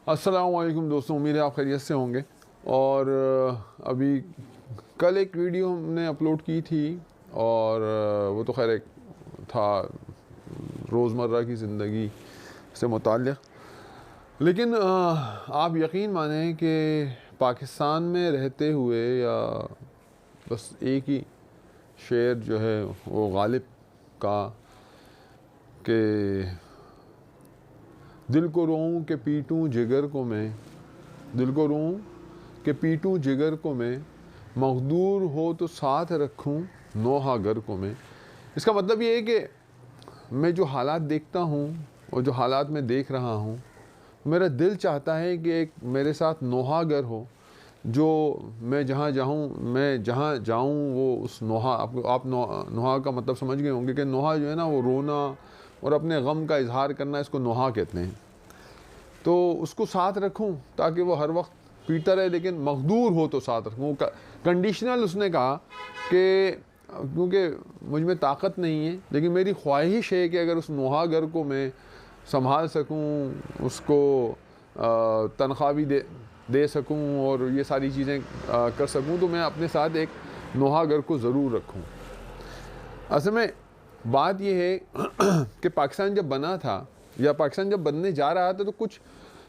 अस्सलाम वालेकुम दोस्तों, उम्मीद है आप खैरियत से होंगे। और अभी कल एक वीडियो हमने अपलोड की थी और वो तो खैर एक था रोज़मर्रा की ज़िंदगी से मुताल्लिक़। लेकिन आप यकीन मानें कि पाकिस्तान में रहते हुए या बस एक ही शेर जो है वो गालिब का कि दिल को रोऊं कि पीटूं जिगर को मैं, दिल को रोऊं कि पीटूं जिगर को मैं, मक़दूर हो तो साथ रखूं नोहा गर को मैं। इसका मतलब ये है कि मैं जो हालात देखता हूँ और जो हालात मैं देख रहा हूँ, मेरा दिल चाहता है कि एक मेरे साथ नोहा गर हो, जो मैं जहाँ जाऊँ वो उस नोहा, आप नोहा का मतलब समझ गए होंगे कि नोहा जो है ना वो रोना और अपने गम का इजहार करना, इसको नोहा कहते हैं। तो उसको साथ रखूं ताकि वो हर वक्त पीटता रहे, लेकिन मक़दूर हो तो साथ रखूं। कंडीशनल उसने कहा कि क्योंकि मुझ में ताकत नहीं है, लेकिन मेरी ख्वाहिश है कि अगर उस नोहा गर को मैं संभाल सकूं, उसको तनख्वाह भी दे सकूं और ये सारी चीज़ें कर सकूं, तो मैं अपने साथ एक नोहा गर को ज़रूर रखूं। असल में बात यह है कि पाकिस्तान जब बना था या पाकिस्तान जब बनने जा रहा था, तो कुछ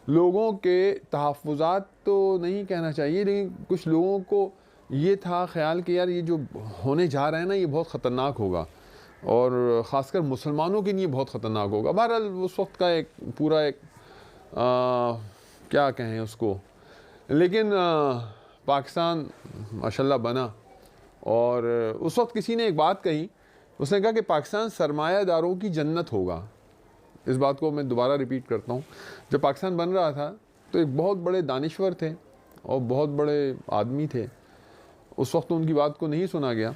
लोगों के तहफ़्फ़ुज़ात तो नहीं कहना चाहिए, लेकिन कुछ लोगों को ये था ख़्याल कि यार ये जो होने जा रहा है ना, ये बहुत ख़तरनाक होगा और ख़ासकर मुसलमानों के लिए बहुत ख़तरनाक होगा। बहरहाल उस वक्त का एक पूरा एक क्या कहें उसको, लेकिन पाकिस्तान माशाल्लाह बना। और उस वक्त किसी ने एक बात कही, उसने कहा कि पाकिस्तान सरमायादारों की जन्नत होगा। इस बात को मैं दोबारा रिपीट करता हूँ। जब पाकिस्तान बन रहा था तो एक बहुत बड़े दानिश्वर थे और बहुत बड़े आदमी थे, उस वक्त उनकी बात को नहीं सुना गया,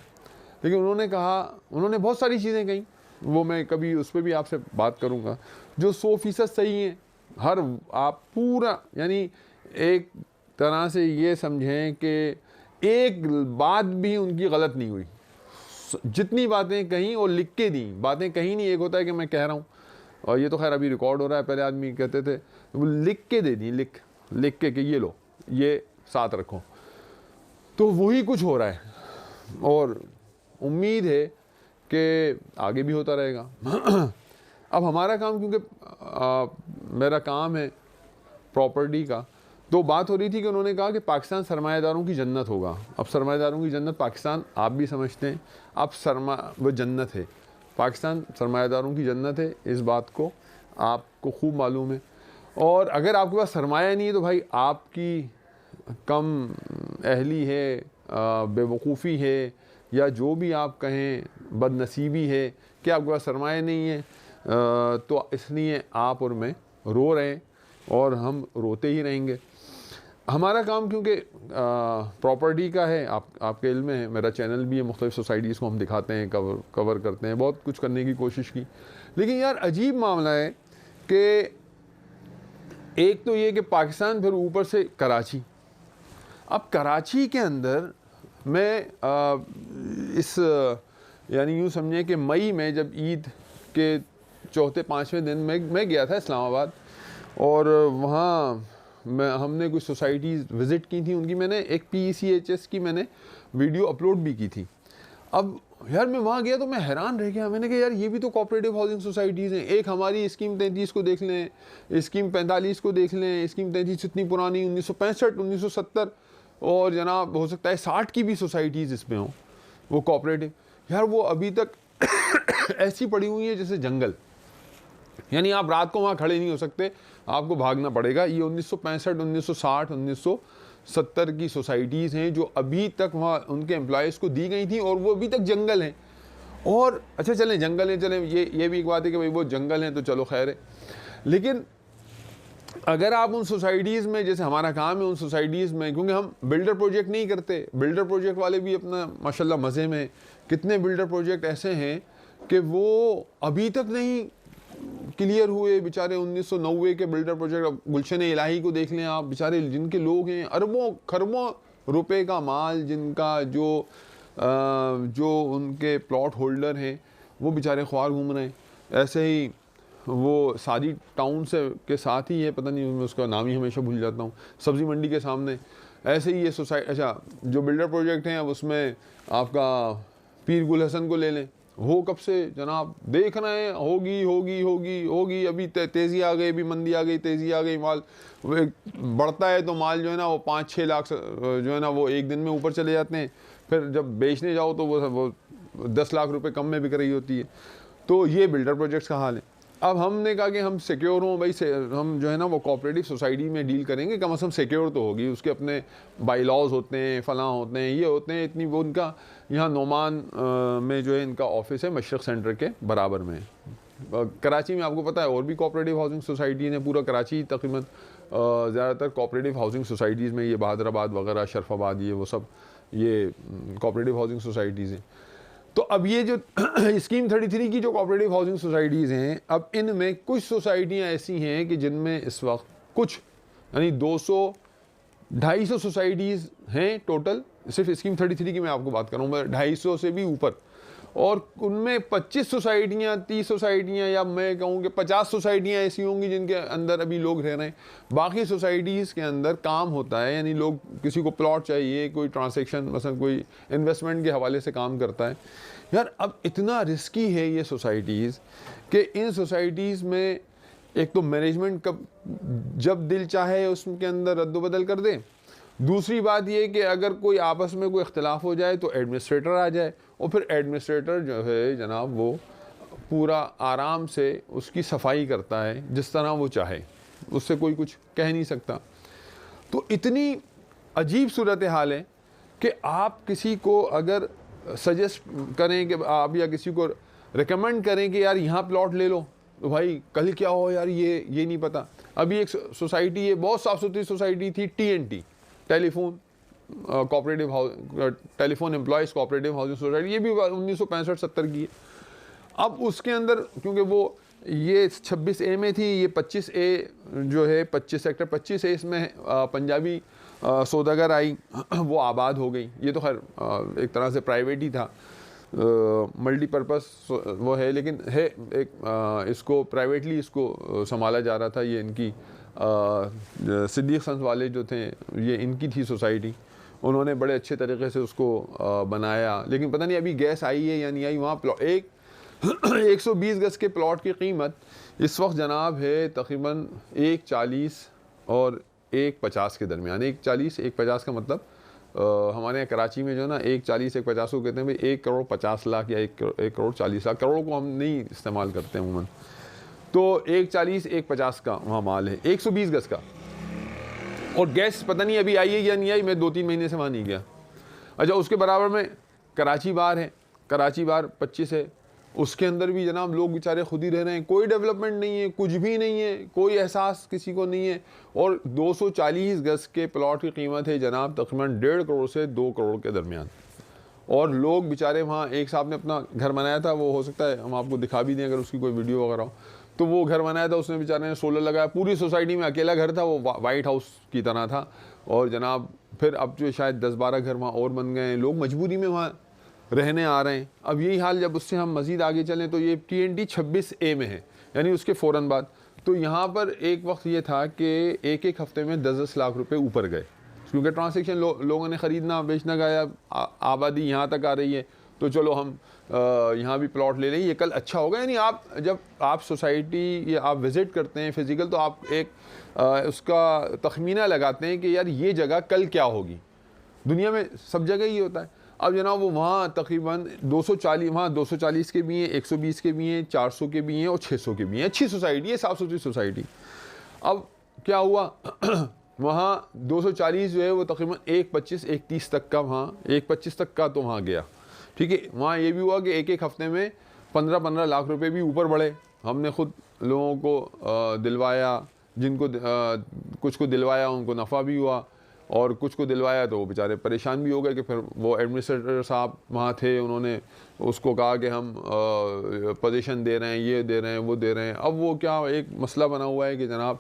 लेकिन उन्होंने कहा, उन्होंने बहुत सारी चीज़ें कहीं, वो मैं कभी उस पर भी आपसे बात करूँगा, जो 100% सही हैं। हर आप पूरा यानी एक तरह से ये समझें कि एक बात भी उनकी गलत नहीं हुई। जितनी बातें कहीं और लिख के दी, बातें कहीं नहीं, एक होता है कि मैं कह रहा हूँ और ये तो खैर अभी रिकॉर्ड हो रहा है, पहले आदमी कहते थे वो लिख के दे दी, लिख के कि ये लो, ये साथ रखो। तो वही कुछ हो रहा है और उम्मीद है कि आगे भी होता रहेगा। अब हमारा काम, क्योंकि मेरा काम है प्रॉपर्टी का, तो बात हो रही थी कि उन्होंने कहा कि पाकिस्तान सरमायादारों की जन्नत होगा। अब सरमायादारों की जन्नत पाकिस्तान आप भी समझते हैं, अब वो जन्नत है, पाकिस्तान सरमायादारों की जन्नत है, इस बात को आपको खूब मालूम है। और अगर आपके पास सरमाया नहीं है तो भाई आपकी कम अहली है, बेवकूफ़ी है, या जो भी आप कहें, बदनसीबी है कि आपके पास सरमाया नहीं है। तो इसलिए आप और मैं रो रहे हैं और हम रोते ही रहेंगे। हमारा काम क्योंकि प्रॉपर्टी का है, आपके इल्म में है, मेरा चैनल भी है, मुख्तलिफ़ सोसाइटीज़ को हम दिखाते हैं, कवर करते हैं, बहुत कुछ करने की कोशिश की। लेकिन यार अजीब मामला है कि एक तो ये कि पाकिस्तान, फिर ऊपर से कराची। अब कराची के अंदर मैं इस यानी यूँ समझें कि मई में जब ईद के चौथे पाँचवें दिन मैं गया था इस्लामाबाद, और वहाँ हमने कुछ सोसाइटीज़ विज़िट की थी उनकी। मैंने एक PECHS की मैंने वीडियो अपलोड भी की थी। अब यार मैं वहाँ गया तो मैं हैरान रह गया। मैंने कहा यार ये भी तो कोऑपरेटिव हाउसिंग सोसाइटीज़ हैं। एक हमारी स्कीम 33 को देख लें, स्कीम 45 को देख लें, स्कीम 33 इतनी पुरानी 1965 1970, और जनाब हो सकता है 60 की भी सोसाइटीज़ इसमें हों, वो कोऑपरेटिव। यार वो अभी तक ऐसी पड़ी हुई है जैसे जंगल, यानी आप रात को वहाँ खड़े नहीं हो सकते, आपको भागना पड़ेगा। ये 1965 1960 1970 की सोसाइटीज़ हैं जो अभी तक वहाँ उनके एम्प्लॉयज़ को दी गई थी, और वो अभी तक जंगल हैं। और अच्छा चलें जंगल हैं, चलें ये भी एक बात है कि भाई वो जंगल हैं तो चलो खैर है, लेकिन अगर आप उन सोसाइटीज़ में, जैसे हमारा काम है उन सोसाइटीज़ में, क्योंकि हम बिल्डर प्रोजेक्ट नहीं करते, बिल्डर प्रोजेक्ट वाले भी अपना माशाल्लाह मज़े में, कितने बिल्डर प्रोजेक्ट ऐसे हैं कि वो अभी तक नहीं क्लियर हुए बेचारे। 1990 के बिल्डर प्रोजेक्ट, गुलशन इलाही को देख लें आप, बेचारे जिनके लोग हैं अरबों खरबों रुपए का माल, जिनका जो उनके प्लॉट होल्डर हैं वो बेचारे ख्वार घूम रहे हैं। ऐसे ही वो सादी टाउन से के साथ ही है, पता नहीं मैं उसका नाम ही हमेशा भूल जाता हूँ, सब्ज़ी मंडी के सामने। ऐसे ही ये सोसाइटी, अच्छा जो बिल्डर प्रोजेक्ट हैं अब उसमें आपका पीर गुल हसन को ले लें, हो कब से जनाब देख रहे हैं, होगी होगी होगी होगी, अभी तेज़ी आ गई, अभी मंदी आ गई, तेज़ी आ गई, माल बढ़ता है तो माल जो है ना वो 5-6 लाख जो है ना वो एक दिन में ऊपर चले जाते हैं, फिर जब बेचने जाओ तो वो 10 लाख रुपए कम में बिक रही होती है। तो ये बिल्डर प्रोजेक्ट्स का हाल है। अब हमने कहा कि हम सिक्योर हों भाई, हम जो है ना वो कोऑपरेटिव सोसाइटी में डील करेंगे, कम से कम सिक्योर तो होगी, उसके अपने बाई लॉज होते हैं, फलां होते हैं, ये होते हैं, इतनी वो उनका यहाँ नोमान में जो है इनका ऑफिस है मशरक सेंटर के बराबर में। कराची में आपको पता है और भी कोऑपरेटिव हाउसिंग सोसाइटी ने, पूरा कराची तकरीबन ज़्यादातर कोऑपरेटिव हाउसिंग सोसाइटीज़ में, ये बहादुराबाद वगैरह, शरफाबाद, ये वो सब ये कोऑपरेटिव हाउसिंग सोसाइटीज़ हैं। तो अब ये जो स्कीम 33 की जो कोऑपरेटिव हाउसिंग सोसाइटीज़ हैं, अब इनमें कुछ सोसाइटियां ऐसी हैं कि जिनमें इस वक्त कुछ यानी 200-250 सोसाइटीज़ हैं टोटल, सिर्फ स्कीम 33 की मैं आपको बात कर रहा हूँ, मैं 250 से भी ऊपर, और उनमें 25 सोसाइटियाँ, 30 सोसाइटियाँ, या मैं कहूँ कि 50 सोसाइटियाँ ऐसी होंगी जिनके अंदर अभी लोग रह रहे हैं। बाकी सोसाइटीज़ के अंदर काम होता है, यानी लोग, किसी को प्लॉट चाहिए, कोई ट्रांसैक्शन मसलन कोई इन्वेस्टमेंट के हवाले से काम करता है। यार अब इतना रिस्की है ये सोसाइटीज़ कि इन सोसाइटीज़ में एक तो मैनेजमेंट कब जब दिल चाहे उसके अंदर रद्द-बदल कर दे, दूसरी बात ये कि अगर कोई आपस में कोई इख्तिलाफ हो जाए तो एडमिनिस्ट्रेटर आ जाए, और फिर एडमिनिस्ट्रेटर जो है जनाब वो पूरा आराम से उसकी सफाई करता है जिस तरह वो चाहे, उससे कोई कुछ कह नहीं सकता। तो इतनी अजीब सूरत हाल है कि आप किसी को अगर सजेस्ट करें कि आप, या किसी को रिकमेंड करें कि यार यहाँ प्लॉट ले लो, तो भाई कल क्या हो यार ये नहीं पता। अभी एक सोसाइटी है, बहुत साफ़ सुथरी सोसाइटी थी, TNT, telephone cooperative telephone employees cooperative housing society, ये भी 1965-70 की है। अब उसके अंदर क्योंकि वो ये 26A में थी, ये 25A जो है 25 सेक्टर 25 है, इसमें पंजाबी सौदागर आई, वो आबाद हो गई। ये तो खैर एक तरह से प्राइवेट ही था, मल्टीपर्पज़ वो है, लेकिन है एक इसको प्राइवेटली इसको संभाला जा रहा था। ये इनकी सिद्दीक सन्स वाले जो थे, ये इनकी थी सोसाइटी, उन्होंने बड़े अच्छे तरीके से उसको बनाया, लेकिन पता नहीं अभी गैस आई है या नहीं आई। वहाँ प्लॉट 120 गज के प्लॉट की कीमत इस वक्त जनाब है तकरीबन 140 और 150 के दरमियान। 140 150 का मतलब हमारे यहाँ कराची में जो है ना 140 150 को कहते हैं भाई 1 करोड़ 50 लाख या 1 करोड़ 40 लाख, करोड़ को हम नहीं इस्तेमाल करते हैं अमूमन। तो 140 150 का वहाँ माल है, 120 गज का। और गैस पता नहीं अभी आई है या नहीं आई, मैं 2-3 महीने से वहाँ नहीं गया। अच्छा, उसके बराबर में कराची बार है, कराची बार 25 है, उसके अंदर भी जनाब लोग बेचारे खुद ही रह रहे हैं, कोई डेवलपमेंट नहीं है, कुछ भी नहीं है, कोई एहसास किसी को नहीं है। और 240 गज के प्लॉट की कीमत है जनाब तकरीबन 1.5 करोड़ से 2 करोड़ के दरमियान। और लोग बेचारे वहाँ, एक साहब ने अपना घर बनाया था, वो हो सकता है हम आपको दिखा भी दें अगर उसकी कोई वीडियो वगैरह हो, तो वो घर बनाया था उसने, बेचारे ने सोलर लगाया, पूरी सोसाइटी में अकेला घर था, वो वाइट हाउस की तरह था। और जनाब फिर अब जो शायद 10-12 घर वहाँ और बन गए हैं, लोग मजबूरी में वहाँ रहने आ रहे हैं। अब यही हाल जब उससे हम मज़ीद आगे चलें तो ये TNT 26A में है, यानी उसके फ़ौरन बाद। तो यहाँ पर एक वक्त ये था कि एक हफ़्ते में 10-10 लाख रुपए ऊपर गए, क्योंकि ट्रांसैक्शन लोगों ने ख़रीदना बेचना गया, आबादी यहाँ तक आ रही है, तो चलो हम यहाँ भी प्लॉट ले लें, ये कल अच्छा होगा। यानी आप जब आप सोसाइटी या आप विज़िट करते हैं फ़िज़िकल, तो आप एक उसका तखमीना लगाते हैं कि यार ये जगह कल क्या होगी। दुनिया में सब जगह ही होता है। अब जनाब वो वहाँ तकरीबन 240, वहाँ 240 के भी हैं, 120 के भी हैं, 400 के भी हैं और 600 के भी हैं। अच्छी सोसाइटी है, साफ़ सुथरी सोसाइटी। अब क्या हुआ वहाँ 240 जो है वो तकरीबन 125 130 तक का, वहाँ 125 तक का तो वहाँ गया, ठीक है। वहाँ ये भी हुआ कि एक हफ़्ते में 15-15 लाख रुपए भी ऊपर बढ़े। हमने ख़ुद लोगों को दिलवाया, जिनको कुछ को दिलवाया उनको नफ़ा भी हुआ, और कुछ को दिलवाया तो वो बेचारे परेशान भी हो गए कि फिर वो एडमिनिस्ट्रेटर साहब वहाँ थे, उन्होंने उसको कहा कि हम पोजीशन दे रहे हैं, ये दे रहे हैं, वो दे रहे हैं। अब वो क्या एक मसला बना हुआ है कि जनाब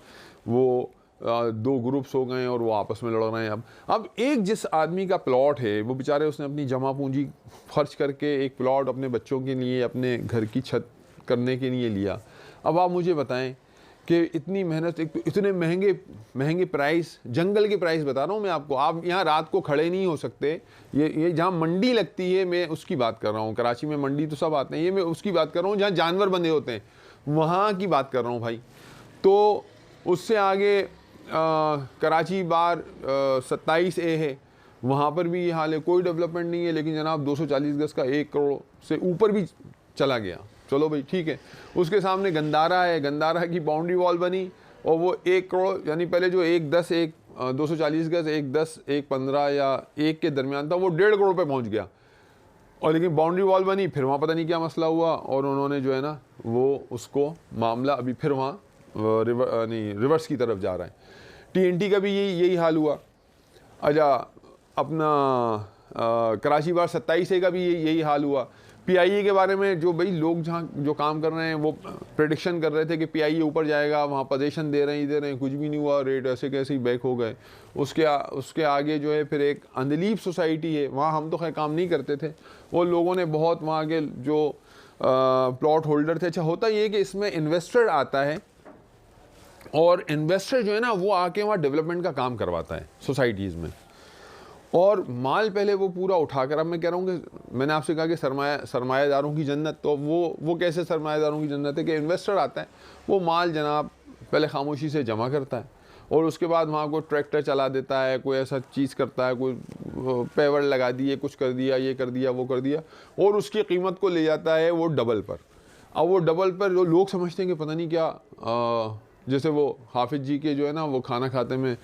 वो 2 ग्रुप्स हो गए और वो आपस में लड़ रहे हैं। अब एक जिस आदमी का प्लॉट है वो बेचारे उसने अपनी जमा पूंजी खर्च करके एक प्लॉट अपने बच्चों के लिए, अपने घर की छत करने के लिए लिया। अब आप मुझे बताएं कि इतनी मेहनत, इतने महंगे प्राइस, जंगल के प्राइस बता रहा हूँ मैं आपको, आप यहाँ रात को खड़े नहीं हो सकते। ये जहाँ मंडी लगती है, मैं उसकी बात कर रहा हूँ। कराची में मंडी तो सब आते हैं, ये मैं उसकी बात कर रहा हूँ जहाँ जानवर बंधे होते हैं, वहाँ की बात कर रहा हूँ भाई। तो उससे आगे कराची बार 27A है, वहाँ पर भी ये हाल है, कोई डेवलपमेंट नहीं है। लेकिन जनाब 240 गज का 1 करोड़ से ऊपर भी चला गया, चलो भाई ठीक है। उसके सामने गंदारा है, गंदारा की बाउंड्री वॉल बनी और वो 1 करोड़, यानी पहले जो 110 240 गज 110 115 या 1 के दरमियान था, वो 1.5 करोड़ पे पहुंच गया। और लेकिन बाउंड्री वॉल बनी, फिर वहाँ पता नहीं क्या मसला हुआ और उन्होंने जो है ना वो उसको मामला अभी फिर वहाँ रिवर्स की तरफ जा रहा है। TNT का भी यही हाल हुआ। अच्छा, अपना कराची बार 27A का भी यही हाल हुआ। PIA के बारे में जो भाई लोग जहाँ जो काम कर रहे हैं वो प्रेडिक्शन कर रहे थे कि PIA ऊपर जाएगा, वहाँ पोजीशन दे रहे हैं, कुछ भी नहीं हुआ, रेट ऐसे कैसे ही बैक हो गए। उसके आगे जो है फिर एक अंदलीब सोसाइटी है, वहाँ हम तो खैर काम नहीं करते थे, वो लोगों ने बहुत वहाँ के जो प्लॉट होल्डर थे। अच्छा, होता ये कि इसमें इन्वेस्टर आता है और इन्वेस्टर जो है ना वो आके वहाँ डेवलपमेंट का काम करवाता है सोसाइटीज़ में, और माल पहले वो पूरा उठाकर, अब मैं कह रहा हूँ कि मैंने आपसे कहा कि सरमायादारों की जन्नत, तो वो कैसे सरमायादारों की जन्नत है कि इन्वेस्टर आता है, वो माल जनाब पहले खामोशी से जमा करता है और उसके बाद वहाँ कोई ट्रैक्टर चला देता है, कोई ऐसा चीज़ करता है, कोई पेवर लगा दिए, कुछ कर दिया, ये कर दिया, वो कर दिया, और उसकी कीमत को ले जाता है वो डबल पर। अब वो डबल पर जो लोग समझते हैं कि पता नहीं क्या, जैसे वो हाफिज जी के जो है ना वो खाना खाते में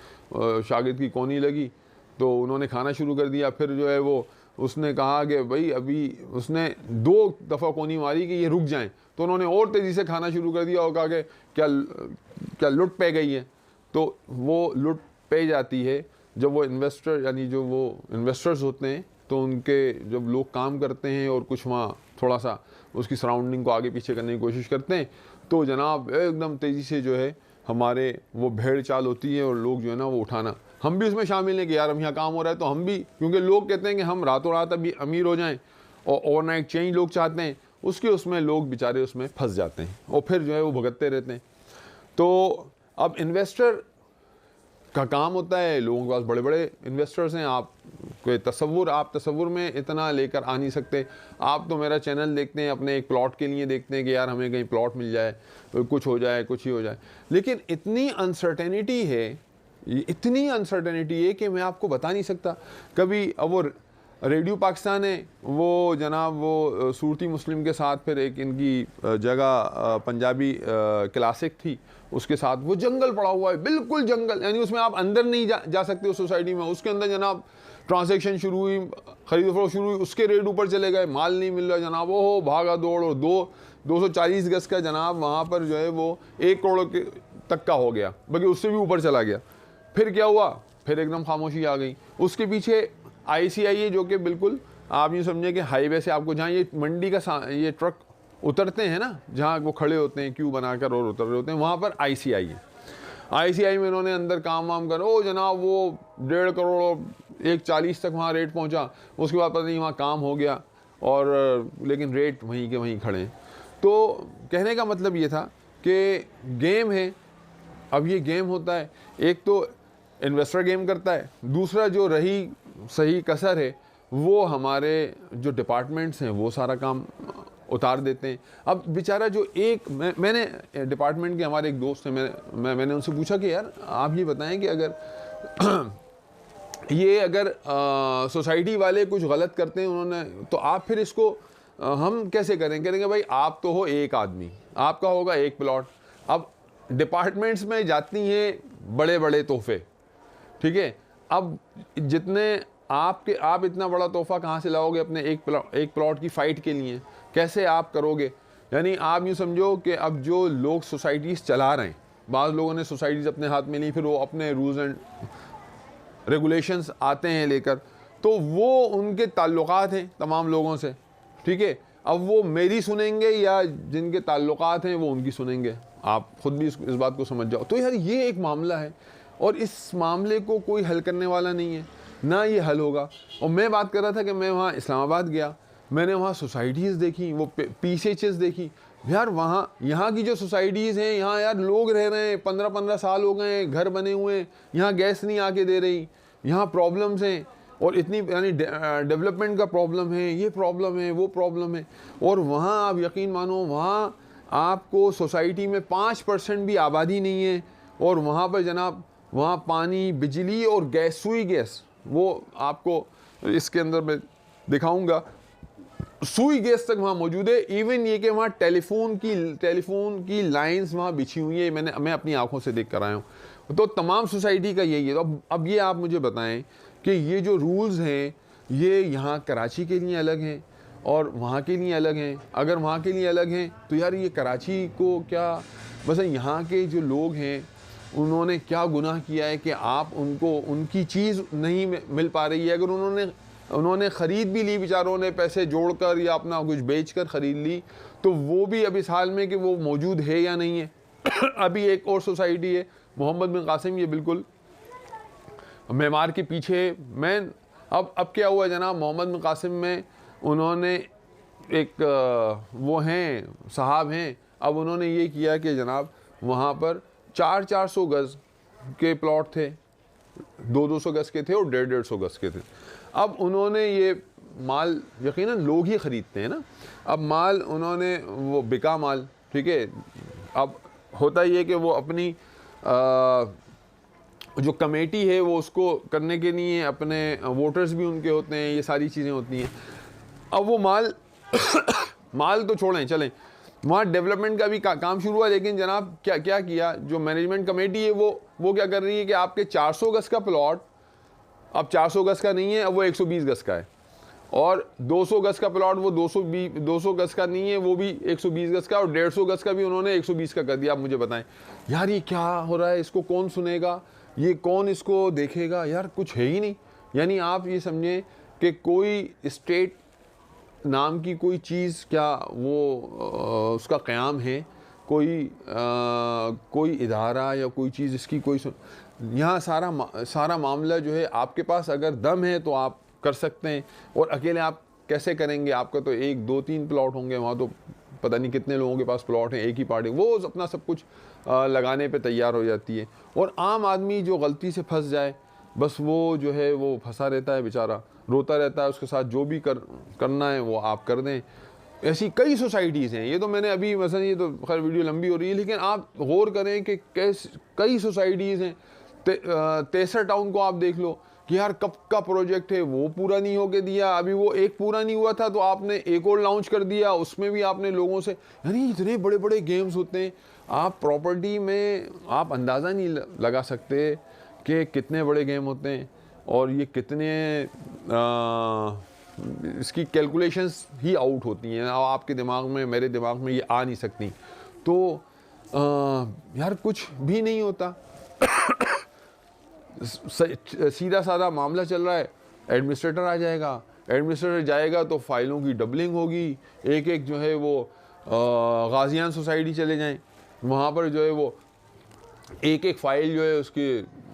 शागिर्द की कोनी लगी तो उन्होंने खाना शुरू कर दिया। फिर जो है वो उसने कहा कि भाई अभी उसने 2 दफ़ा कोनी मारी कि ये रुक जाएं, तो उन्होंने और तेज़ी से खाना शुरू कर दिया और कहा कि क्या लुट पे गई है। तो वो लुट पे जाती है जब वो इन्वेस्टर, यानी जो वो इन्वेस्टर्स होते हैं, तो उनके जब लोग काम करते हैं और कुछ वहाँ थोड़ा सा उसकी सराउंडिंग को आगे पीछे करने की कोशिश करते हैं, तो जनाब एकदम तेज़ी से जो है हमारे वो भेड़ चाल होती है और लोग जो है ना वो उठाना, हम भी उसमें शामिल हैं कि यार हम यहाँ काम हो रहा है तो हम भी, क्योंकि लोग कहते हैं कि हम रातों रात अभी अमीर हो जाएं और ओवरनाइट चेंज लोग चाहते हैं, उसमें लोग बेचारे उसमें फंस जाते हैं और फिर जो है वो भुगतते रहते हैं। तो अब इन्वेस्टर का काम होता है, लोगों के पास बड़े बड़े इन्वेस्टर्स हैं, आप तसव्वुर में इतना लेकर आ नहीं सकते। आप तो मेरा चैनल देखते हैं अपने एक प्लॉट के लिए, देखते हैं कि यार हमें कहीं प्लॉट मिल जाए, कुछ हो जाए, कुछ ही हो जाए। लेकिन इतनी अनसर्टेनिटी है कि मैं आपको बता नहीं सकता। कभी अब वो रेडियो पाकिस्तान है, वो जनाब वो सूरती मुस्लिम के साथ फिर एक इनकी जगह पंजाबी क्लासिक थी, उसके साथ वो जंगल पड़ा हुआ है, बिल्कुल जंगल, यानी उसमें आप अंदर नहीं जा सकते उस सोसाइटी में। उसके अंदर जनाब ट्रांजैक्शन शुरू हुई, खरीद फरोख्त शुरू हुई, उसके रेट ऊपर चले गए, माल नहीं मिल रहा जनाब, वो भागा दौड़, और 240 गज का जनाब वहाँ पर जो है वो 1 करोड़ तक का हो गया, बल्कि उससे भी ऊपर चला गया। फिर क्या हुआ, फिर एकदम खामोशी आ गई। उसके पीछे ICI जो कि बिल्कुल आप यूँ समझे कि हाईवे से आपको, जहाँ ये मंडी का ये ट्रक उतरते हैं ना, जहाँ वो खड़े होते हैं क्यू बनाकर और उतर रहे होते हैं, वहाँ पर ICI है। ICI में इन्होंने अंदर काम वाम कर, ओ जनाब वो 1.5 करोड़ 140 तक वहाँ रेट पहुँचा। उसके बाद पता नहीं वहाँ काम हो गया, और लेकिन रेट वहीं के वहीं खड़े हैं। तो कहने का मतलब ये था कि गेम है। अब ये गेम होता है, एक तो इन्वेस्टर गेम करता है, दूसरा जो रही सही कसर है वो हमारे जो डिपार्टमेंट्स हैं वो सारा काम उतार देते हैं। अब बेचारा जो मैंने डिपार्टमेंट के हमारे एक दोस्त हैं, मैंने उनसे पूछा कि यार आप ये बताएं कि अगर सोसाइटी वाले कुछ गलत करते हैं उन्होंने, तो आप फिर इसको हम कैसे करें? कहेंगे भाई आप तो हो एक आदमी, आपका होगा एक प्लॉट। अब डिपार्टमेंट्स में जाती हैं बड़े बड़े तोहफे, ठीक है। अब जितने आप इतना बड़ा तोहफा कहाँ से लाओगे अपने एक प्लॉट की फ़ाइट के लिए? कैसे आप करोगे? यानी आप यूँ समझो कि अब जो लोग सोसाइटीज़ चला रहे हैं, बाज़ लोगों ने सोसाइटीज़ अपने हाथ में ली, फिर वो अपने रूल्स एंड रेगुलेशंस आते हैं लेकर, तो वो उनके ताल्लुकात हैं तमाम लोगों से, ठीक है। अब वो मेरी सुनेंगे या जिनके ताल्लुकात हैं वो उनकी सुनेंगे, आप खुद भी इस बात को समझ जाओ। तो यार ये एक मामला है और इस मामले को कोई हल करने वाला नहीं है, ना ये हल होगा। और मैं बात कर रहा था कि मैं वहाँ इस्लामाबाद गया, मैंने वहाँ सोसाइटीज़ देखी, वो PCHs देखी, यार वहाँ यहाँ की जो सोसाइटीज़ हैं, यहाँ यार लोग रह रहे हैं, 15-15 साल हो गए हैं, घर बने हुए हैं, यहाँ गैस नहीं आके दे रही, यहाँ प्रॉब्लम्स हैं और इतनी यानी डेवलपमेंट का प्रॉब्लम है, ये प्रॉब्लम है, वो प्रॉब्लम है। और वहाँ आप यकीन मानो, वहाँ आपको सोसाइटी में 5% भी आबादी नहीं है और वहाँ पर जनाब वहाँ पानी, बिजली और गैस, सुई गैस, वो आपको इसके अंदर मैं दिखाऊंगा, सुई गैस तक वहाँ मौजूद है। इवन ये कि वहाँ टेलीफोन की लाइंस वहाँ बिछी हुई है, मैं अपनी आंखों से देख कर आया हूँ। तो तमाम सोसाइटी का यही है। तो अब ये आप मुझे बताएं कि ये जो रूल्स हैं ये यहाँ कराची के लिए अलग हैं और वहाँ के लिए अलग हैं। अगर वहाँ के लिए अलग हैं तो यार ये कराची को क्या, बस यहाँ के जो लोग हैं उन्होंने क्या गुनाह किया है कि आप उनको उनकी चीज़ नहीं मिल पा रही है। अगर उन्होंने ख़रीद भी ली, बेचारों ने पैसे जोड़कर या अपना कुछ बेचकर ख़रीद ली, तो वो भी अब इस हाल में कि वो मौजूद है या नहीं है। अभी एक और सोसाइटी है मोहम्मद बिन कासिम, ये बिल्कुल मेमार के पीछे। मैं अब क्या हुआ जनाब, मोहम्मद बिन कासिम में उन्होंने एक वो हैं साहब हैं, अब उन्होंने ये किया कि जनाब वहाँ पर 400 गज़ के प्लॉट थे, 200 गज़ के थे और 150 गज़ के थे। अब उन्होंने ये माल, यकीनन लोग ही ख़रीदते हैं ना, अब माल उन्होंने वो बिका माल, ठीक है। अब होता ये कि वो अपनी जो कमेटी है वो उसको करने के लिए अपने वोटर्स भी उनके होते हैं, ये सारी चीज़ें होती हैं। अब वो माल तो छोड़ें, चलें, वहाँ डेवलपमेंट का भी काम शुरू हुआ, लेकिन जनाब क्या किया, जो मैनेजमेंट कमेटी है वो क्या कर रही है कि आपके 400 गज़ का प्लॉट अब 400 गज़ का नहीं है, अब वो 120 गज़ का है, और 200 गज़ का प्लॉट वो 200 गज़ का नहीं है, वो भी 120 गज़ का, और 150 गज़ का भी उन्होंने 120 का कर दिया। आप मुझे बताएं यार ये क्या हो रहा है, इसको कौन सुनेगा, ये कौन इसको देखेगा, यार कुछ है ही नहीं। यानी आप ये समझें कि कोई स्टेट नाम की कोई चीज़ क्या वो उसका क़याम है, कोई इदारा या कोई चीज़ इसकी कोई यहाँ सारा मामला जो है, आपके पास अगर दम है तो आप कर सकते हैं, और अकेले आप कैसे करेंगे, आपका तो 1 2 3 प्लॉट होंगे, वहाँ तो पता नहीं कितने लोगों के पास प्लॉट हैं, एक ही पार्टी वो अपना सब कुछ लगाने पे तैयार हो जाती है। और आम आदमी जो गलती से फंस जाए, बस वो जो है वो फंसा रहता है, बेचारा रोता रहता है, उसके साथ जो भी करना है वो आप कर दें। ऐसी कई सोसाइटीज़ हैं, ये तो मैंने अभी मसलन, ये तो खैर वीडियो लंबी हो रही है, लेकिन आप गौर करें कि कई सोसाइटीज़ हैं। तेसर टाउन को आप देख लो कि यार कब का प्रोजेक्ट है, वो पूरा नहीं होके दिया, अभी वो एक पूरा नहीं हुआ था तो आपने एक और लॉन्च कर दिया, उसमें भी आपने लोगों से, यानी इतने बड़े बड़े गेम्स होते हैं, आप प्रॉपर्टी में आप अंदाज़ा नहीं लगा सकते कि कितने बड़े गेम होते हैं, और ये कितने इसकी कैलकुलेशंस ही आउट होती हैं, आपके दिमाग में, मेरे दिमाग में ये आ नहीं सकती। तो यार कुछ भी नहीं होता। सीधा साधा मामला चल रहा है, एडमिनिस्ट्रेटर आ जाएगा, एडमिनिस्ट्रेटर जाएगा तो फाइलों की डबलिंग होगी, एक जो है वो गाजियान सोसाइटी चले जाएं, वहाँ पर जो है वो एक फाइल जो है उसकी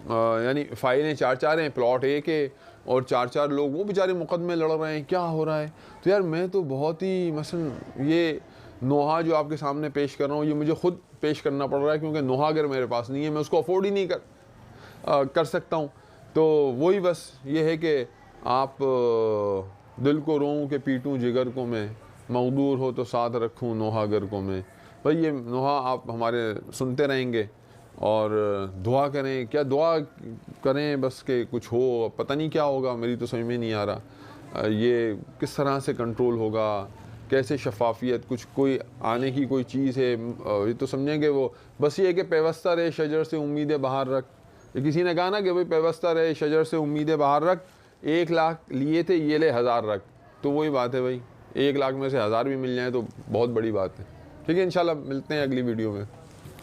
यानी फाइलें 4 हैं, प्लॉट एक है, और 4 लोग वो बेचारे मुकदमे लड़ रहे हैं, क्या हो रहा है। तो यार मैं तो बहुत ही मसलन ये नोहा जो आपके सामने पेश कर रहा हूँ, ये मुझे ख़ुद पेश करना पड़ रहा है, क्योंकि नोहा अगर मेरे पास नहीं है, मैं उसको अफोर्ड ही नहीं कर सकता हूँ। तो वही बस ये है कि आप दिल को रोऊं कि पीटूं जिगर को मैं, मकदूर हो तो साथ रखूं नोहा गर को मैं। भाई ये नोहा आप हमारे सुनते रहेंगे, और दुआ करें, क्या दुआ करें बस कि कुछ हो, पता नहीं क्या होगा, मेरी तो समझ में नहीं आ रहा ये किस तरह से कंट्रोल होगा, कैसे शफाफियत, कुछ कोई आने की कोई चीज़ है, ये तो समझेंगे वो बस ये है कि पेवस्ता रहे शजर से उम्मीदें बाहर रख। किसी ने कहा ना कि भाई पेवस्ता रहे शजर से उम्मीदें बाहर रख, 1 लाख लिए थे, ये ले 1000 रख। तो वही बात है भाई, 1 लाख में से 1000 भी मिल जाए तो बहुत बड़ी बात है। ठीक है, इंशाल्लाह मिलते हैं अगली वीडियो में।